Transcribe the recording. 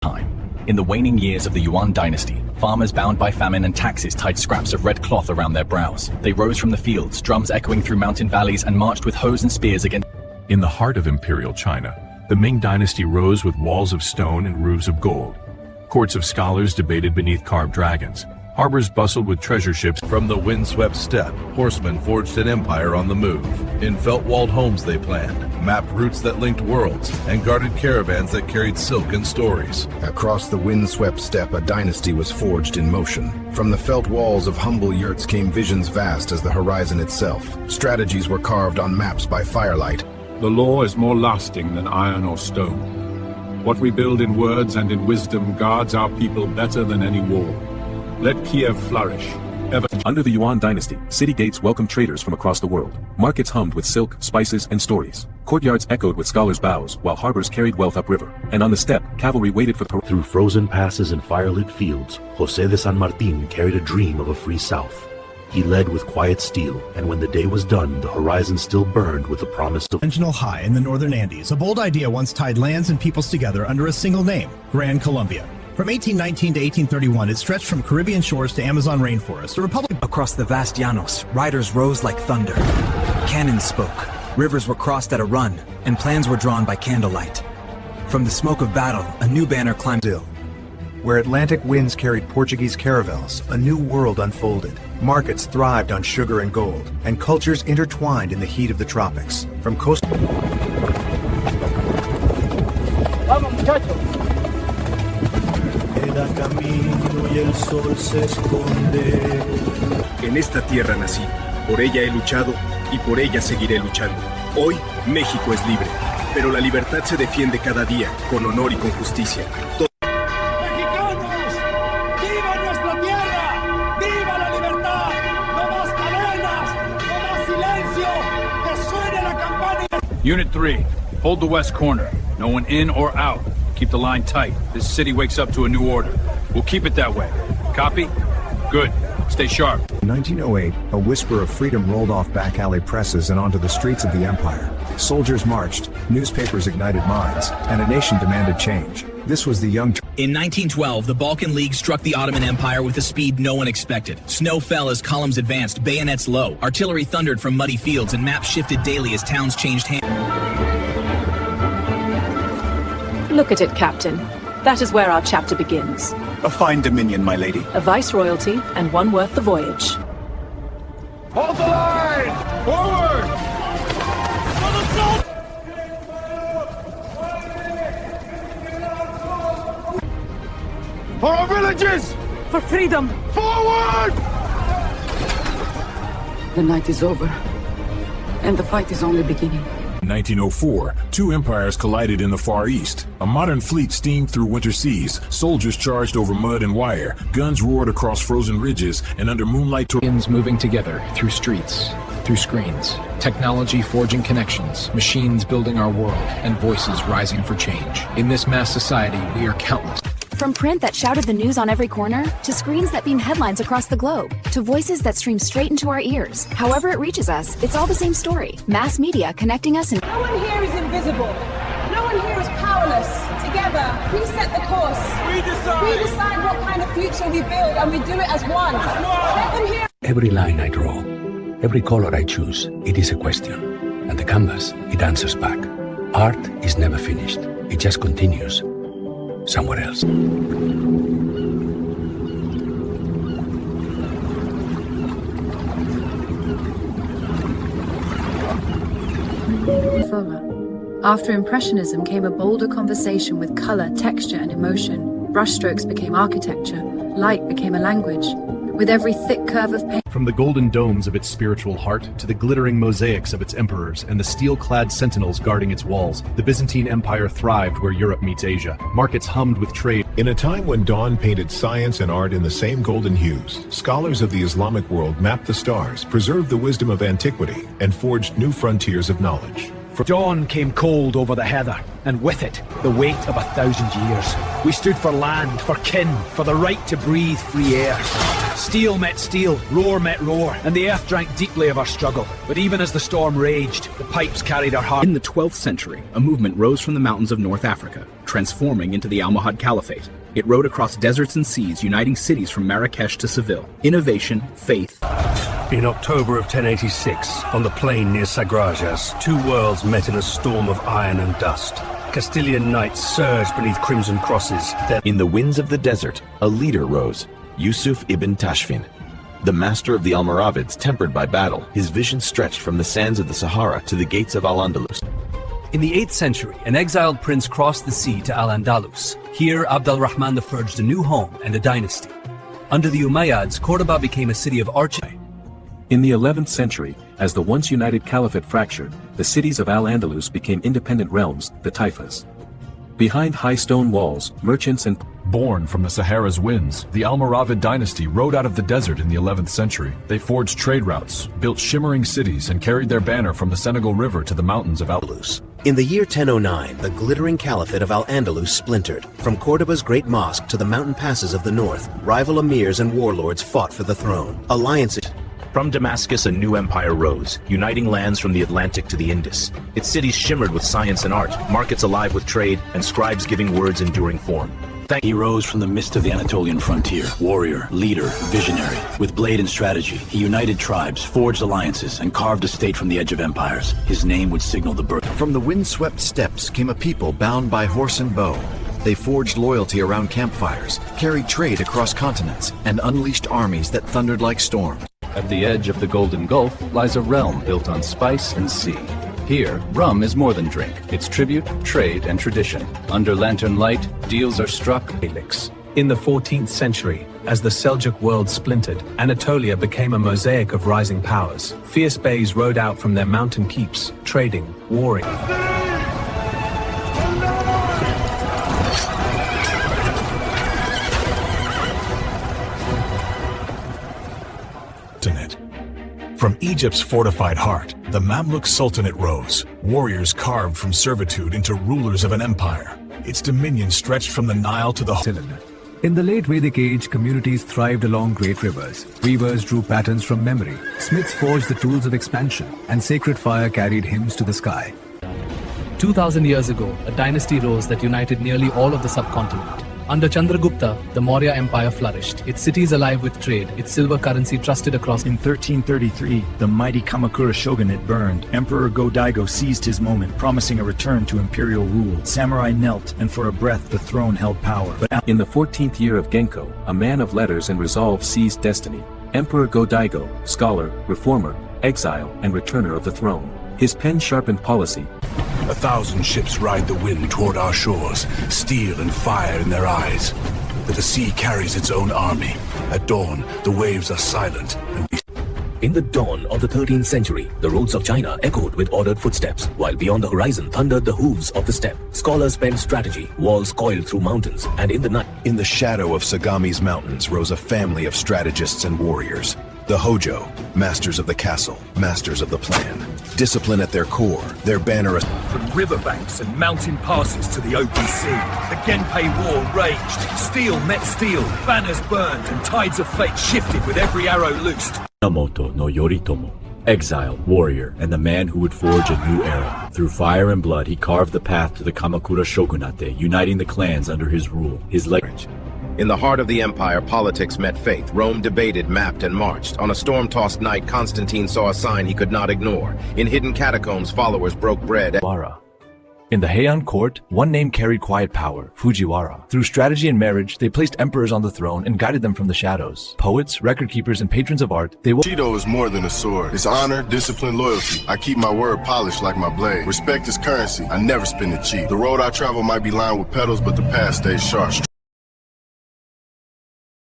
time. In the waning years of the Yuan dynasty, farmers bound by famine and taxes tied scraps of red cloth around their brows. They rose from the fields, drums echoing through mountain valleys, and marched with hoes and spears against. In the heart of imperial China, the Ming dynasty rose with walls of stone and roofs of gold. Courts of scholars debated beneath carved dragons. Harbors bustled with treasure ships. From the windswept steppe, horsemen forged an empire on the move. In felt-walled homes they planned, mapped routes that linked worlds, and guarded caravans that carried silk and stories. Across the windswept steppe, a dynasty was forged in motion. From the felt walls of humble yurts came visions vast as the horizon itself. Strategies were carved on maps by firelight. The law is more lasting than iron or stone. What we build in words and in wisdom guards our people better than any war. Let Kiev flourish. Under the Yuan dynasty, city gates welcomed traders from across the world. Markets hummed with silk, spices, and stories. Courtyards echoed with scholars' bows, while harbors carried wealth upriver. And on the steppe, cavalry waited for the... Through frozen passes and firelit fields, José de San Martín carried a dream of a free south. He led with quiet steel, and when the day was done, the horizon still burned with the promise of... Dimensional high in the northern Andes, a bold idea once tied lands and peoples together under a single name, Gran Colombia. From 1819 to 1831, it stretched from Caribbean shores to Amazon rainforest, a republic... Across the vast llanos, riders rose like thunder. Cannons spoke, rivers were crossed at a run, and plans were drawn by candlelight. From the smoke of battle, a new banner climbed... Where Atlantic winds carried Portuguese caravels, a new world unfolded. Markets thrived on sugar and gold, and cultures intertwined in the heat of the tropics. From coast... Vamos, muchachos. En esta tierra nací, por ella he luchado y por ella seguiré luchando. Hoy, México es libre, pero la libertad se defiende cada día, con honor y con justicia. ¡Mexicanos! ¡Viva nuestra tierra! ¡Viva la libertad! ¡No más cadenas! ¡No más silencio! ¡Que suene la campana! Unit 3, hold the west corner. No one in or out. Keep the line tight. This city wakes up to a new order. We'll keep it that way. Copy? Good. Stay sharp. In 1908, a whisper of freedom rolled off back alley presses and onto the streets of the empire. Soldiers marched, newspapers ignited minds, and a nation demanded change. This was the young... In 1912, the Balkan League struck the Ottoman Empire with a speed no one expected. Snow fell as columns advanced, bayonets low. Artillery thundered from muddy fields, and maps shifted daily as towns changed hands. Look at it, Captain. That is where our chapter begins. A fine dominion, my lady. A viceroyalty, and one worth the voyage. Hold the line! Forward! For our villages! For freedom! Forward! The night is over, and the fight is only beginning. 1904, two empires collided in the Far East. A modern fleet steamed through winter seas, soldiers charged over mud and wire, guns roared across frozen ridges, and under moonlight... Moving together, through streets, through screens, technology forging connections, machines building our world, and voices rising for change. In this mass society, we are countless. From print that shouted the news on every corner, to screens that beam headlines across the globe, to voices that stream straight into our ears. However it reaches us, it's all the same story. Mass media connecting us and... No one here is invisible. No one here is powerless. Together, we set the course. We decide what kind of future we build, and we do it as one. Let them hear... Every line I draw, every color I choose, it is a question. And the canvas, it answers back. Art is never finished. It just continues. Somewhere else. After Impressionism came a bolder conversation with color, texture, and emotion. Brushstrokes became architecture. Light became a language. With every thick curve of paint. From the golden domes of its spiritual heart to the glittering mosaics of its emperors and the steel-clad sentinels guarding its walls, the Byzantine Empire thrived where Europe meets Asia. Markets hummed with trade. In a time when dawn painted science and art in the same golden hues, scholars of the Islamic world mapped the stars, preserved the wisdom of antiquity, and forged new frontiers of knowledge. For dawn came cold over the heather, and with it, the weight of 1,000 years. We stood for land, for kin, for the right to breathe free air. Steel met steel, roar met roar, and the earth drank deeply of our struggle. But even as the storm raged, the pipes carried our heart. In the 12th century, a movement rose from the mountains of North Africa, transforming into the Almohad Caliphate. It rode across deserts and seas, uniting cities from Marrakesh to Seville. Innovation, faith. In October of 1086, on the plain near Sagrajas, two worlds met in a storm of iron and dust. Castilian knights surged beneath crimson crosses. In the winds of the desert, a leader rose, Yusuf ibn Tashfin. The master of the Almoravids, tempered by battle, his vision stretched from the sands of the Sahara to the gates of Al-Andalus. In the 8th century, an exiled prince crossed the sea to Al-Andalus. Here, Abd al-Rahman forged a new home and a dynasty. Under the Umayyads, Cordoba became a city of architecture. In the 11th century, as the once united caliphate fractured, the cities of Al-Andalus became independent realms, the Taifas. Behind high stone walls, merchants and... Born from the Sahara's winds, the Almoravid dynasty rode out of the desert in the 11th century. They forged trade routes, built shimmering cities, and carried their banner from the Senegal River to the mountains of Al-Andalus. In the year 1009, the glittering caliphate of Al-Andalus splintered. From Cordoba's great mosque to the mountain passes of the north, rival emirs and warlords fought for the throne. Alliances... From Damascus, a new empire rose, uniting lands from the Atlantic to the Indus. Its cities shimmered with science and art, markets alive with trade, and scribes giving words enduring form. He rose from the mist of the Anatolian frontier, warrior, leader, visionary. With blade and strategy, he united tribes, forged alliances, and carved a state from the edge of empires. His name would signal the birth. From the windswept steppes came a people bound by horse and bow. They forged loyalty around campfires, carried trade across continents, and unleashed armies that thundered like storms. At the edge of the Golden Gulf lies a realm built on spice and sea. Here, rum is more than drink. It's tribute, trade, and tradition. Under lantern light, deals are struck. In the 14th century, as the Seljuk world splintered, Anatolia became a mosaic of rising powers. Fierce beys rode out from their mountain keeps, trading, warring. From Egypt's fortified heart, the Mamluk Sultanate rose, warriors carved from servitude into rulers of an empire. Its dominion stretched from the Nile to the... In the late Vedic age, communities thrived along great rivers. Weavers drew patterns from memory, smiths forged the tools of expansion, and sacred fire carried hymns to the sky. 2,000 years ago, a dynasty rose that united nearly all of the subcontinent. Under Chandragupta, the Maurya Empire flourished, its cities alive with trade, its silver currency trusted across... In 1333, the mighty Kamakura shogunate burned. Emperor Go-Daigo seized his moment, promising a return to imperial rule. Samurai knelt, and for a breath the throne held power. But in the 14th year of Genko, a man of letters and resolve seized destiny. Emperor Go-Daigo, scholar, reformer, exile, and returner of the throne. His pen sharpened policy. 1,000 ships ride the wind toward our shores, steel and fire in their eyes. But the sea carries its own army. At dawn, the waves are silent and In the dawn of the 13th century, the roads of China echoed with ordered footsteps, while beyond the horizon thundered the hooves of the steppe. Scholars penned strategy, walls coiled through mountains, and in the night... In the shadow of Sagami's mountains rose a family of strategists and warriors. The Hojo, masters of the castle, masters of the plan. Discipline at their core, their banner... From riverbanks and mountain passes to the open sea, the Genpei War raged. Steel met steel, banners burned, and tides of fate shifted with every arrow loosed. Minamoto no Yoritomo, exile, warrior, and the man who would forge a new era. Through fire and blood, he carved the path to the Kamakura Shogunate, uniting the clans under his rule. His legacy. In the heart of the empire, politics met faith. Rome debated, mapped, and marched. On a storm-tossed night, Constantine saw a sign he could not ignore. In hidden catacombs, followers broke bread. In the Heian court, one name carried quiet power, Fujiwara. Through strategy and marriage, they placed emperors on the throne and guided them from the shadows. Poets, record keepers, and patrons of art, they will... Bushido is more than a sword. It's honor, discipline, loyalty. I keep my word polished like my blade. Respect is currency. I never spend it cheap. The road I travel might be lined with petals, but the path stays sharp.